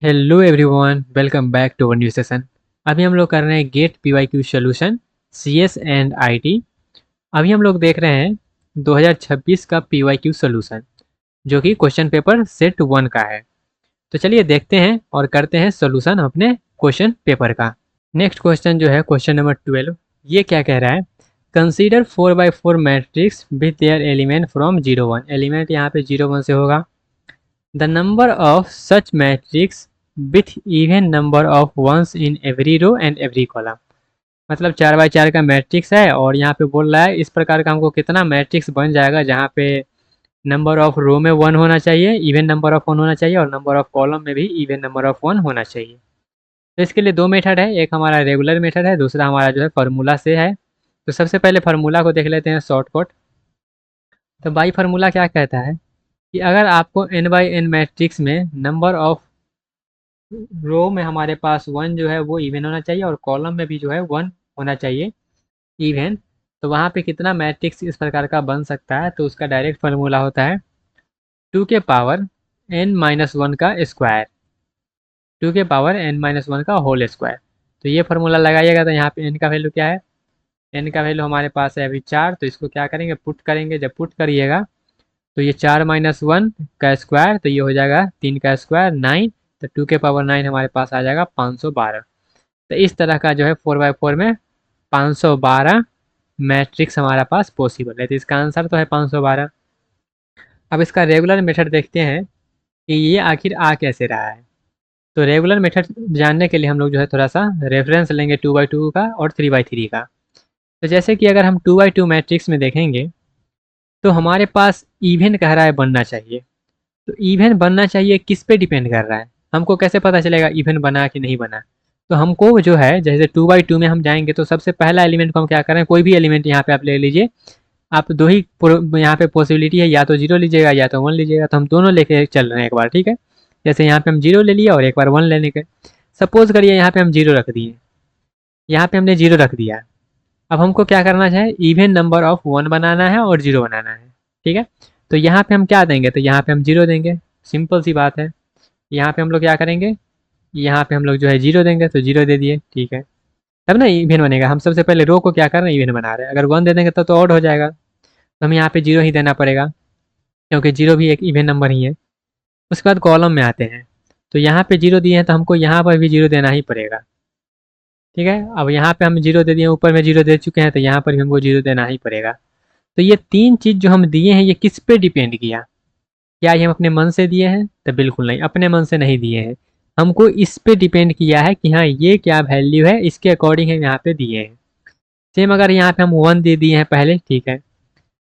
Hello everyone, welcome back to our new session. अभी हम लोग कर रहे हैं GATE PYQ solution CS and IT. अभी हम लोग देख रहे हैं 2026 का पीवाईक्यू सॉल्यूशन, जो कि क्वेश्चन पेपर सेट 1 का है। तो चलिए देखते हैं और करते हैं सॉल्यूशन अपने क्वेश्चन पेपर का। नेक्स्ट क्वेश्चन जो है क्वेश्चन नंबर 12, ये क्या कह रहा है? Consider 4x4 matrix with their element from 0 1। Element यहाँ पे 0 1 से होगा। The number of such matrix with even number of ones in every row and every column। मतलब 4x4 का मैट्रिक्स है और यहाँ पे बोल रहा है इस प्रकार का हमको कितना मैट्रिक्स बन जाएगा जहाँ पे नंबर ऑफ रो में 1 होना चाहिए, इवन नंबर ऑफ 1 होना चाहिए, और नंबर ऑफ कॉलम में भी इवन नंबर ऑफ 1 होना चाहिए। तो इसके लिए दो मेथड है, एक हमारा रेगुलर मेथड है, दूसरा हमारा जो है फार्मूला से है। तो सबसे पहले फार्मूला को देख लेते हैं शॉर्टकट। तो बाई फार्मूला क्या कहता है कि अगर आपको n बाई एन मैट्रिक्स में नंबर ऑफ रो में हमारे पास 1 जो है वो इवन होना चाहिए और कॉलम में भी जो है 1 होना चाहिए इवन, तो वहाँ पे कितना मैट्रिक्स इस प्रकार का बन सकता है? तो उसका डायरेक्ट फार्मूला होता है 2 के पावर n-1 का स्क्वायर, 2 के पावर n-1 का होल स्क्वायर। तो ये फार्मूला लगाइएगा तो यहाँ पे n का वैल्यू क्या है? n का वैल्यू हमारे पास है अभी 4, तो इसको क्या करेंगे, पुट करेंगे। जब पुट करिएगा तो ये 4-1 का स्क्वायर, तो ये हो जाएगा 3 का स्क्वायर 9। तो 2 के पावर 9 हमारे पास आ जाएगा 512। तो इस तरह का जो है 4x4 में 512 मैट्रिक्स हमारा पास पॉसिबल है। तो इसका आंसर तो है 512। अब इसका रेगुलर मेथड देखते हैं कि ये आखिर आ कैसे रहा है। तो रेगुलर मेथड जानने के लिए हम लोग जो है थोड़ा सा रेफरेंस लेंगे 2x2 का और 3x3 का। तो जैसे कि अगर हम 2x2 मैट्रिक्स में देखेंगे तो हमारे पास इवन कह रहा है बनना चाहिए। तो इवन बनना चाहिए किस पे डिपेंड कर रहा है? हमको कैसे पता चलेगा इवन बना कि नहीं बना? तो हमको जो है जैसे 2x2 में हम जाएंगे तो सबसे पहला एलिमेंट को हम क्या करें, कोई भी एलिमेंट यहाँ पे आप ले लीजिए। आप दो ही यहाँ पे पॉसिबिलिटी है, या तो 0 लीजिएगा या तो 1 लीजिएगा। तो हम दोनों लेके चल रहे हैं एक बार, ठीक है। जैसे यहाँ पे हम 0 ले लिए और एक बार 1 लेने के। सपोज करिए यहाँ पे हम 0 रख दिए, यहाँ पे हमने 0 रख दिया। अब हमको क्या करना है, इवन नंबर ऑफ 1 बनाना है और 0 बनाना है, ठीक है। तो यहाँ पे हम क्या देंगे, तो यहाँ पे हम 0 देंगे। सिंपल सी बात है। यहाँ पे हम लोग क्या करेंगे, यहाँ पे हम लोग जो है 0 देंगे, तो 0 दे दिए, ठीक है। तब ना इवन बनेगा। हम सबसे पहले रो को क्या कर रहे हैं, इवन बना रहे हैं। अगर 1 दे देंगे तो ऑड हो जाएगा, तो हमें यहाँ पे 0 ही देना पड़ेगा, क्योंकि 0 भी एक इवन नंबर ही है। उसके बाद कॉलम में आते हैं, तो यहाँ पे 0 दिए हैं तो हमको यहाँ पर भी 0 देना ही पड़ेगा, ठीक है। अब यहाँ पे हम 0 दे दिए, ऊपर में 0 दे चुके हैं, तो यहाँ पर भी हमको 0 देना ही पड़ेगा। तो ये तीन चीज़ जो हम दिए हैं ये किस पे डिपेंड किया? क्या ये हम अपने मन से दिए हैं? तो बिल्कुल नहीं, अपने मन से नहीं दिए हैं। हमको इस पे डिपेंड किया है कि हाँ ये क्या वैल्यू है, इसके अकॉर्डिंग हम यहाँ पे दिए हैं। सेम अगर यहाँ पे हम 1 दे दिए हैं पहले, ठीक है।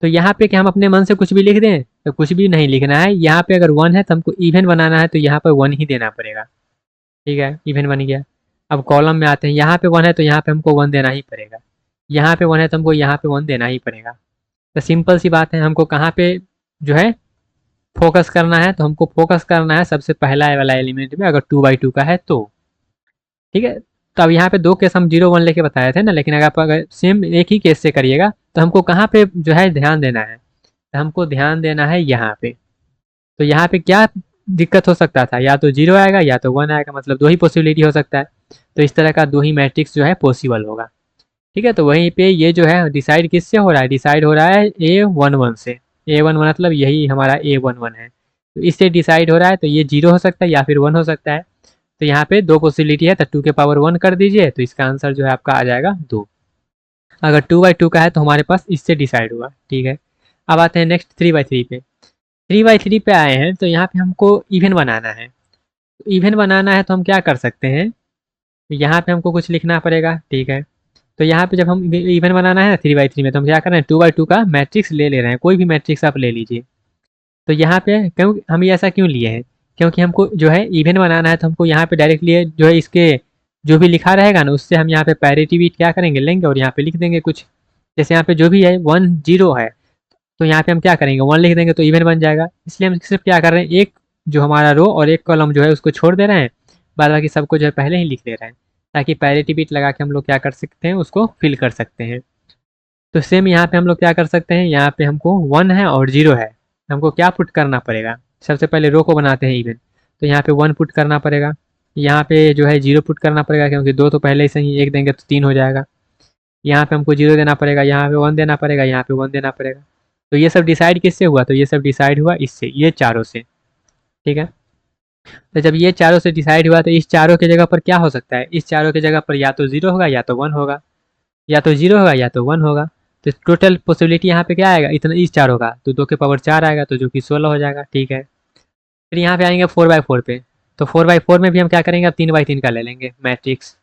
तो यहाँ पे क्या हम अपने मन से कुछ भी लिख दें? तो कुछ भी नहीं लिखना है। यहाँ पे अगर 1 है तो हमको इवन बनाना है, तो यहाँ पर 1 ही देना पड़ेगा, ठीक है। इवन बन गया। अब कॉलम में आते हैं, यहाँ पे 1 है तो यहाँ पे हमको 1 देना ही पड़ेगा। यहाँ पे 1 है तो हमको यहाँ पे 1 देना ही पड़ेगा। तो सिंपल सी बात है, हमको कहाँ पे जो है फोकस करना है, तो हमको फोकस करना है सबसे पहला वाला एलिमेंट में, अगर 2x2 का है तो, ठीक है। तो अब यहाँ पे दो केस हम 0 1 लेके बताए थे ना, लेकिन अगर आप अगर सेम एक ही केस से करिएगा तो हमको कहाँ पे जो है ध्यान देना है, तो हमको ध्यान देना है यहाँ पे। तो यहाँ पे क्या दिक्कत हो सकता था, या तो 0 आएगा या तो 1 आएगा, मतलब दो ही पॉसिबिलिटी हो सकता है। तो इस तरह का दो ही मैट्रिक्स जो है पॉसिबल होगा, ठीक है। तो वहीं पे ये जो है डिसाइड किससे हो रहा है, डिसाइड हो रहा है A11 से। A11 मतलब यही हमारा A11 है, तो इससे डिसाइड हो रहा है। तो ये 0 हो सकता है या फिर 1 हो सकता है। तो यहाँ पे दो पॉसिबिलिटी है, तो 2 के पावर 1 कर दीजिए, तो इसका आंसर जो है आपका आ जाएगा 2। अगर 2x2 का है तो हमारे पास इससे डिसाइड हुआ, ठीक है। अब आते हैं नेक्स्ट 3x3 पे। 3x3 पे आए हैं तो यहाँ पे हमको इवन बनाना है। तो इवन बनाना है तो हम क्या कर सकते हैं, यहाँ पे हमको कुछ लिखना पड़ेगा, ठीक है। तो यहाँ पे जब हम इवन बनाना है 3x3 में, तो हम क्या कर रहे हैं, 2x2 का मैट्रिक्स ले रहे हैं। कोई भी मैट्रिक्स आप ले लीजिए। तो यहाँ पे क्यों हम ये ऐसा क्यों लिए हैं, क्योंकि हमको जो है इवन बनाना है, तो हमको यहाँ पे डायरेक्टली जो है इसके जो भी लिखा रहेगा ना उससे हम यहाँ पे पैरिटी भी क्या करेंगे, लेंगे और यहाँ पे लिख देंगे कुछ। जैसे यहाँ पे जो भी है 1 0 है, तो यहाँ पे हम क्या करेंगे 1 लिख देंगे, तो इवन बन जाएगा। इसलिए हम सिर्फ क्या कर रहे हैं, एक जो हमारा रो और एक कॉलम जो है उसको छोड़ दे रहे हैं, बाद बाकी सबको जो है पहले ही लिख दे रहे हैं, ताकि पैरिटी बिट लगा के हम लोग क्या कर सकते हैं, उसको फिल कर सकते हैं। तो सेम यहाँ पे हम लोग क्या कर सकते हैं, यहाँ पे हमको 1 है और 0 है, हमको क्या पुट करना पड़ेगा, सबसे पहले रो को बनाते हैं इवन। तो यहाँ पे 1 पुट करना पड़ेगा। यहाँ पे जो है 0 पुट करना पड़ेगा, क्योंकि 2 तो पहले से ही, 1 देंगे तो 3 हो जाएगा। यहाँ पे हमको 0 देना पड़ेगा, यहाँ पे 1 देना पड़ेगा, यहाँ पे 1 देना पड़ेगा। तो ये सब डिसाइड किससे हुआ? तो ये सब डिसाइड हुआ इससे, ये चारों से। ठीक है, तो जब ये चारों से डिसाइड हुआ तो इस चारों की जगह पर क्या हो सकता है? इस चारों की जगह पर या तो 0 होगा या तो 1 होगा, या तो 0 होगा या तो 1 होगा। तो टोटल पॉसिबिलिटी यहाँ पे क्या आएगा? इतना, इस चारों का, तो 2 के पावर 4 आएगा, तो जो कि 16 हो जाएगा। ठीक है, फिर यहाँ पे आएंगे 4/4 पे। तो 4/4 में भी हम क्या करेंगे? अब 3/3 का ले लेंगे मैट्रिक्स,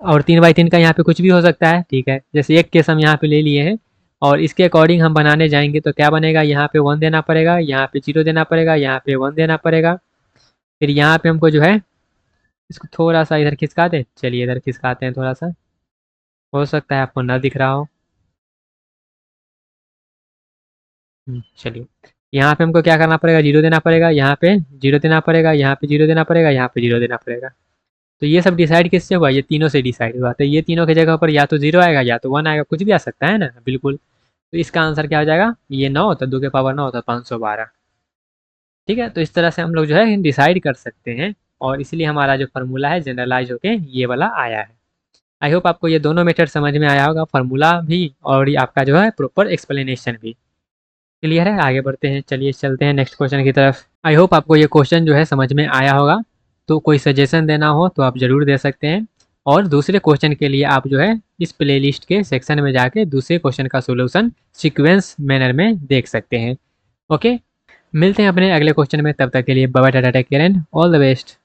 और 3/3 का यहाँ पे कुछ भी हो सकता है। ठीक है, जैसे एक केस हम यहाँ पे ले लिए हैं, और इसके अकॉर्डिंग हम बनाने जाएंगे तो क्या बनेगा? यहाँ पे 1 देना पड़ेगा, यहाँ पे 0 देना पड़ेगा, यहाँ पे 1 देना पड़ेगा। फिर यहाँ पे हमको जो है इसको थोड़ा सा इधर खिसका दे, चलिए इधर खिसकाते हैं थोड़ा सा, हो सकता है आपको ना दिख रहा हो। चलिए, यहाँ पे हमको क्या करना पड़ेगा? 0 देना पड़ेगा, यहाँ पे 0 देना पड़ेगा, यहाँ पे 0 देना पड़ेगा, यहाँ पे 0 देना पड़ेगा। तो ये सब डिसाइड किससे हुआ? ये तीनों से डिसाइड हुआ। तो ये तीनों की जगह पर या तो 0 आएगा या तो 1 आएगा, कुछ भी आ सकता है ना, बिल्कुल। तो इसका आंसर क्या हो जाएगा? ये 9, तो 2 के पावर 9 होता है 512। ठीक है, तो इस तरह से हम लोग जो है डिसाइड कर सकते हैं, और इसलिए हमारा जो फार्मूला है जनरलाइज होके ये वाला आया है। आई होप आपको ये दोनों मेथड समझ में आया होगा, फार्मूला भी और ये आपका जो है प्रॉपर एक्सप्लेनेशन भी। क्लियर है? आगे बढ़ते हैं, चलिए चलते हैं नेक्स्ट क्वेश्चन की तरफ। आई होप आपको ये क्वेश्चन जो है समझ में आया होगा। तो कोई सजेशन देना हो तो आप ज़रूर दे सकते हैं, और दूसरे क्वेश्चन के लिए आप जो है इस प्लेलिस्ट के सेक्शन में जाके दूसरे क्वेश्चन का सोल्यूशन सीक्वेंस मैनर में देख सकते हैं। ओके, मिलते हैं अपने अगले क्वेश्चन में, तब तक के लिए bye bye, tata, take care and all the best.